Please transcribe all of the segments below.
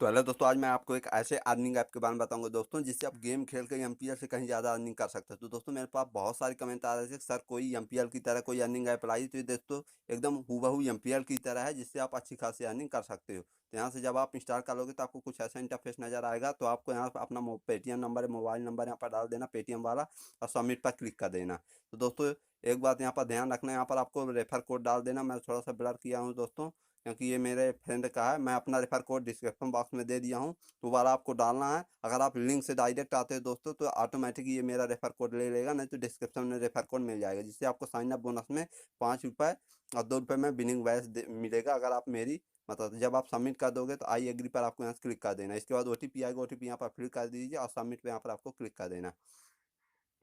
तो हेलो दोस्तों, आज मैं आपको एक ऐसे अर्निंग ऐप के बारे में बताऊंगा दोस्तों, जिससे आप गेम खेल के एमपीएल से कहीं ज़्यादा अर्निंग कर सकते हैं। तो दोस्तों मेरे पास बहुत सारे कमेंट आ रहे थे, सर कोई एमपीएल की तरह कोई अर्निंग ऐप लाई। तो ये दोस्तों एकदम हूबहू एमपीएल की तरह है, जिससे आप अच्छी खासी अर्निंग कर सकते हो। तो यहाँ से जब आप इंस्टॉल कर लोगे तो आपको कुछ ऐसा इंटरफेस नजर आएगा। तो आपको यहाँ पर अपना पेटीएम नंबर, मोबाइल नंबर यहाँ पर डाल देना, पेटीएम वाला, और सबमिट पर क्लिक कर देना। तो दोस्तों एक बात यहाँ पर ध्यान रखना, यहाँ पर आपको रेफर कोड डाल देना। मैं थोड़ा सा ब्लर किया हूँ दोस्तों, क्योंकि ये मेरे फ्रेंड का है। मैं अपना रेफर कोड डिस्क्रिप्शन बॉक्स में दे दिया हूँ, दोबारा आपको डालना है। अगर आप लिंक से डायरेक्ट आते हो दोस्तों, तो ऑटोमेटिक ये मेरा रेफर कोड ले लेगा, नहीं तो डिस्क्रिप्शन में रेफर कोड मिल जाएगा, जिससे आपको साइन अप बोनस में 5 रुपये और 2 रुपये में बिनिंग वैस मिलेगा। अगर आप मेरी मतलब जब आप सबमिट कर दोगे तो आई एग्री पर आपको यहाँ से क्लिक कर देना। इसके बाद ओटीपी आएगा, ओटीपी यहाँ पर फिल कर दीजिए और सबमिट पे यहाँ पर आपको क्लिक कर देना।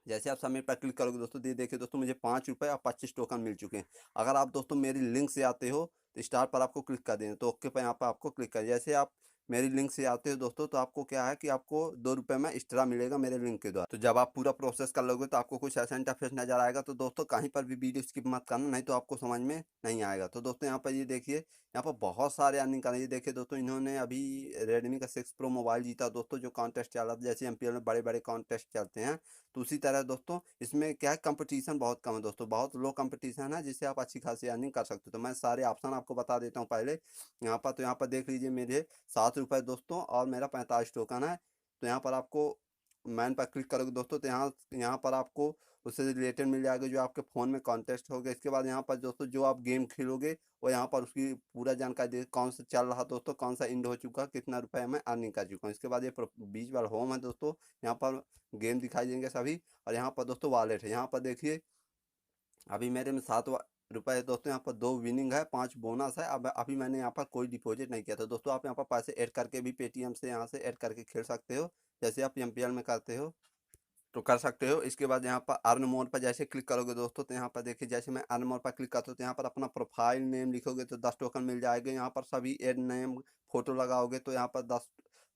जैसे आप सबमिट पर क्लिक करोगे दोस्तों, ये देखिए दोस्तों, मुझे 5 रुपये और 25 टोकन मिल चुके हैं। अगर आप दोस्तों मेरी लिंक से आते हो तो स्टार पर आपको क्लिक कर देना, तो ओके पर यहाँ पर आपको क्लिक कर। जैसे आप मेरी लिंक से आते हो दोस्तों, तो आपको क्या है कि आपको 2 रुपये में एक्स्ट्रा मिलेगा मेरे लिंक के द्वारा। तो जब आप पूरा प्रोसेस कर लोगे तो आपको कुछ ऐसा इंटरफेस नजर आएगा। तो दोस्तों कहीं पर भी वीडियो स्किप मत करना, नहीं तो आपको समझ में नहीं आएगा। तो दोस्तों यहाँ पर ये देखिए, यहाँ पर बहुत सारे अर्निंग कर रहे हैं। ये देखिए दोस्तों, इन्होंने अभी रेडमी का 6 प्रो मोबाइल जीता दोस्तों, जो कॉन्टेस्ट चल रहा था। जैसे एमपीएल में बड़े बड़े कॉन्टेस्ट चलते हैं, तो उसी तरह दोस्तों इसमें क्या है, कंपटीशन बहुत कम है दोस्तों, बहुत लो कंपटीशन है, जिससे आप अच्छी खासी अर्निंग कर सकते हो। तो मैं सारे ऑप्शन आपको बता देता हूँ पहले यहाँ पर। तो यहाँ पर देख लीजिए, मेरे 7 रुपये दोस्तों और मेरा 45 टोकन है। तो यहाँ पर आपको मैन पर क्लिक करोगे दोस्तों, तो यहाँ यहाँ पर आपको उससे रिलेटेड मिल जाएगा जो आपके फ़ोन में कॉन्टेस्ट हो गया। इसके बाद यहाँ पर दोस्तों जो आप गेम खेलोगे वो यहाँ पर उसकी पूरा जानकारी दे, कौन सा चल रहा दोस्तों, कौन सा इंड हो चुका, कितना रुपया मैं अर्निंग कर चुका हूँ। इसके बाद ये बीच वाला होम है दोस्तों, यहाँ पर गेम दिखाई देंगे सभी। और यहाँ पर दोस्तों वॉलेट है, यहाँ पर देखिए अभी मेरे में 7 रुपये है दोस्तों। यहाँ पर 2 विनिंग है, 5 बोनस है। अब अभी मैंने यहाँ पर कोई डिपॉजिट नहीं किया था दोस्तों। आप यहाँ पर पैसे ऐड करके भी पेटीएम से यहाँ से ऐड करके खेल सकते हो, जैसे आप एमपीएल में करते हो तो कर सकते हो। इसके बाद यहाँ पर अर्न मोड पर जैसे क्लिक करोगे दोस्तों, तो यहाँ पर देखिए, जैसे मैं अर्न मोड पर क्लिक करता हूँ तो यहाँ पर अपना प्रोफाइल नेम लिखोगे तो 10 टोकन मिल जाएगा। यहाँ पर सभी एड नेम फोटो लगाओगे तो यहाँ पर 10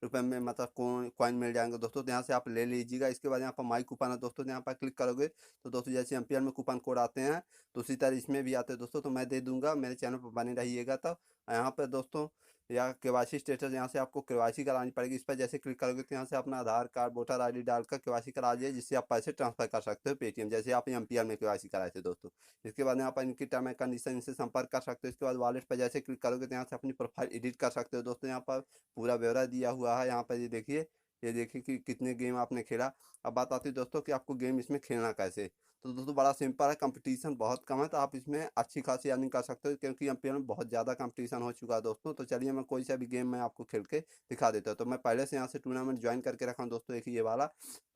रुपये में मतलब कॉइन मिल जाएंगे दोस्तों। तो यहाँ से आप ले लीजिएगा। इसके बाद यहाँ पर माई कूपन है दोस्तों, तो यहाँ पर क्लिक करोगे तो दोस्तों जैसे एमपीएल में कूपन कोड आते हैं, तो उसी तरह इसमें भी आते हैं दोस्तों। तो मैं दे दूंगा, मेरे चैनल पर बने रहिएगा। तब यहाँ पर दोस्तों या केवाईसी स्टेटस, यहाँ से आपको केवाईसी करानी पड़ेगी। इस पर जैसे क्लिक करोगे तो यहाँ से अपना आधार कार्ड, वोटर आईडी डालकर केवाईसी करा लीजिए, जिससे आप पैसे ट्रांसफर कर सकते हो पेटीएम, जैसे आप एमपीआर में केवाईसी कराए थे दोस्तों। इसके बाद यहाँ पर इनकी टर्म एंड कंडीशन, इनसे संपर्क कर सकते हो। इसके बाद वॉलेट पर जैसे क्लिक करोगे तो यहाँ से अपनी प्रोफाइल एडिट कर सकते हो दोस्तों। यहाँ पर पूरा ब्यौरा दिया हुआ है। यहाँ पर ये देखिए कि कितने गेम आपने खेला। अब बात आती है दोस्तों कि आपको गेम इसमें खेलना कैसे। तो दोस्तों बड़ा सिंपल है, कंपटीशन बहुत कम है, तो आप इसमें अच्छी खासी अर्निंग कर सकते हो, क्योंकि एमपीएल में बहुत ज़्यादा कंपटीशन हो चुका है दोस्तों। तो चलिए मैं कोई सा भी गेम मैं आपको खेल के दिखा देता हूँ। तो मैं पहले से यहाँ से टूर्नामेंट ज्वाइन करके रखा हूँ दोस्तों, एक ये वाला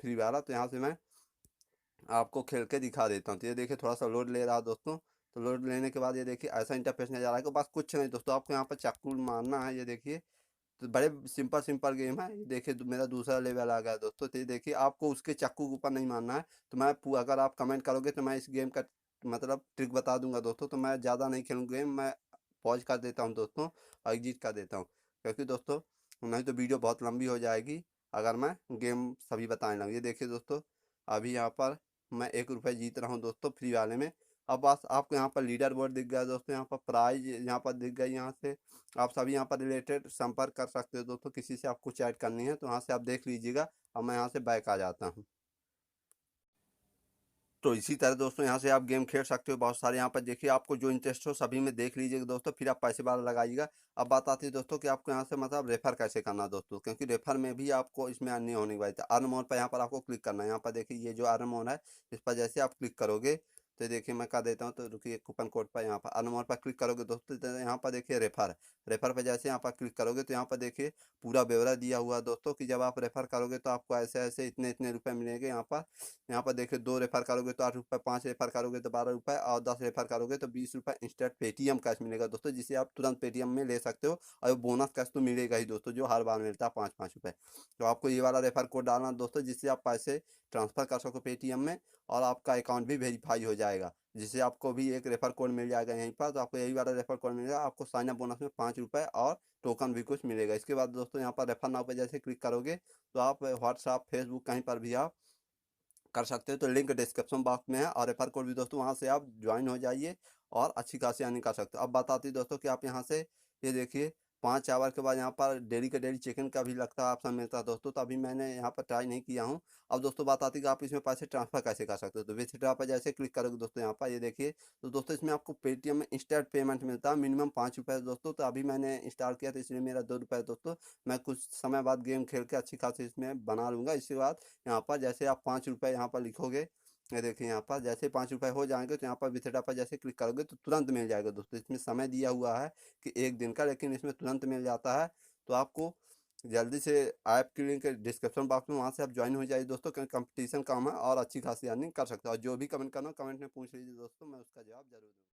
फ्री वाला। तो यहाँ से मैं आपको खेल के दिखा देता हूँ। तो ये देखिए थोड़ा सा लोड ले रहा है दोस्तों। तो लोड लेने के बाद ये देखिए ऐसा इंटरफेस नजर आएगा। बस कुछ नहीं दोस्तों, आपको यहाँ पर चाकू मारना है। ये देखिए, तो बड़े सिंपल सिंपल गेम है। ये देखिए मेरा दूसरा लेवल आ गया दोस्तों। तो ये देखिए, आपको उसके चाकू के ऊपर नहीं मारना है। तो मैं अगर आप कमेंट करोगे तो मैं इस गेम का मतलब ट्रिक बता दूंगा दोस्तों। तो मैं ज़्यादा नहीं खेलूँ गेम, मैं पॉज कर देता हूँ दोस्तों और एग्जिट कर देता हूँ, क्योंकि दोस्तों नहीं तो वीडियो बहुत लंबी हो जाएगी अगर मैं गेम सभी बताने लगूँ। ये देखिए दोस्तों, अभी यहाँ पर मैं 1 रुपये जीत रहा हूँ दोस्तों फ्री वाले में। अब बस आपको यहाँ पर लीडर बोर्ड दिख गया दोस्तों, यहाँ पर प्राइज यहाँ पर दिख गई। यहाँ से आप सभी यहाँ पर रिलेटेड संपर्क कर सकते हो दोस्तों, किसी से आपको चैट करनी है तो यहाँ से आप देख लीजिएगा। और मैं यहाँ से बैक आ जाता हूँ। तो इसी तरह दोस्तों यहाँ से आप गेम खेल सकते हो बहुत सारे। यहाँ पर देखिए, आपको जो इंटरेस्ट हो सभी में देख लीजिएगा दोस्तों, फिर आप पैसे वाला लगाइएगा। अब बात आती है दोस्तों कि आपको यहाँ से मतलब रेफर कैसे करना है दोस्तों, क्योंकि रेफर में भी आपको इसमें अर्निंग होने वाली है। अर्न मोड पर यहाँ पर आपको क्लिक करना है। यहाँ पर देखिए, ये जो अर्न मोड है, इस पर जैसे आप क्लिक करोगे तो देखिए मैं कर देता हूँ। तो रुकिए, कूपन कोड पर यहाँ पर अर्न मोड पर क्लिक करोगे दोस्तों, तो यहाँ पर देखिए रेफर, रेफर पर जैसे यहाँ पर क्लिक करोगे तो यहाँ पर देखिए पूरा ब्यौरा दिया हुआ है दोस्तों, कि जब आप रेफर करोगे तो आपको ऐसे ऐसे इतने इतने रुपए मिलेंगे। यहाँ पर देखिए 2 रेफर करोगे तो 8 रुपये, 5 रेफर करोगे तो 12 रुपये, और 10 रेफर करोगे तो 20 रुपये इंस्टेंट पेटीएम कैश मिलेगा दोस्तों, जिसे आप तुरंत पेटीएम में ले सकते हो। और बोनस कैश तो मिलेगा ही दोस्तों, जो हर बार मिलता है 5-5 रुपये। तो आपको ये वाला रेफर कोड डालना दोस्तों, जिससे आप पैसे ट्रांसफर कर सको पेटीएम में, और आपका अकाउंट भी वेरीफाई हो जाएगा, जिससे आपको भी एक रेफर कोड मिल जाएगा यहीं पर। तो आपको यही वाला रेफर कोड मिलेगा, आपको साइन अप बोनस में 5 रुपये और टोकन भी कुछ मिलेगा। इसके बाद दोस्तों यहाँ पर रेफर नाउ पर जैसे क्लिक करोगे तो आप व्हाट्सअप, फेसबुक कहीं पर भी आप कर सकते हो। तो लिंक डिस्क्रिप्शन बॉक्स में है, और रेफर कोड भी दोस्तों वहाँ से आप ज्वाइन हो जाइए और अच्छी खासी अर्निंग कर सकते हो। अब बात आती है दोस्तों कि आप यहाँ से ये देखिए 5 आवर के बाद यहाँ पर डेली का डेली चिकन का भी लगता है ऑप्शन मिलता है दोस्तों। तो अभी मैंने यहाँ पर ट्राई नहीं किया हूँ। अब दोस्तों बात आती है कि आप इसमें पैसे ट्रांसफ़र कैसे कर सकते हो। तो विथड्रॉ पर जैसे क्लिक करोगे दोस्तों यहाँ पर ये देखिए, तो दोस्तों इसमें आपको पेटीएम में इंस्टेंट पेमेंट मिलता है मिनिमम ₹5 दोस्तों। तो अभी मैंने स्टार्ट किया तो इसलिए मेरा ₹2 दोस्तों। मैं कुछ समय बाद गेम खेल के अच्छी खासी इसमें बना लूँगा। इसके बाद यहाँ पर जैसे आप ₹5 यहाँ पर लिखोगे, ये देखिए यहाँ पर जैसे ₹5 हो जाएँगे तो यहाँ पर विथड्रॉ पर जैसे क्लिक करोगे तो तुरंत मिल जाएगा दोस्तों। इसमें समय दिया हुआ है कि 1 दिन का, लेकिन इसमें तुरंत मिल जाता है। तो आपको जल्दी से ऐप की लिंक डिस्क्रिप्शन बॉक्स में, वहाँ से आप ज्वाइन हो जाइए दोस्तों, क्योंकि कंपटीशन कम है और अच्छी खासी अर्निंग कर सकते हो। और जो भी कमेंट करना हो कमेंट में पूछ लीजिए दोस्तों, मैं उसका जवाब ज़रूर दूँगा।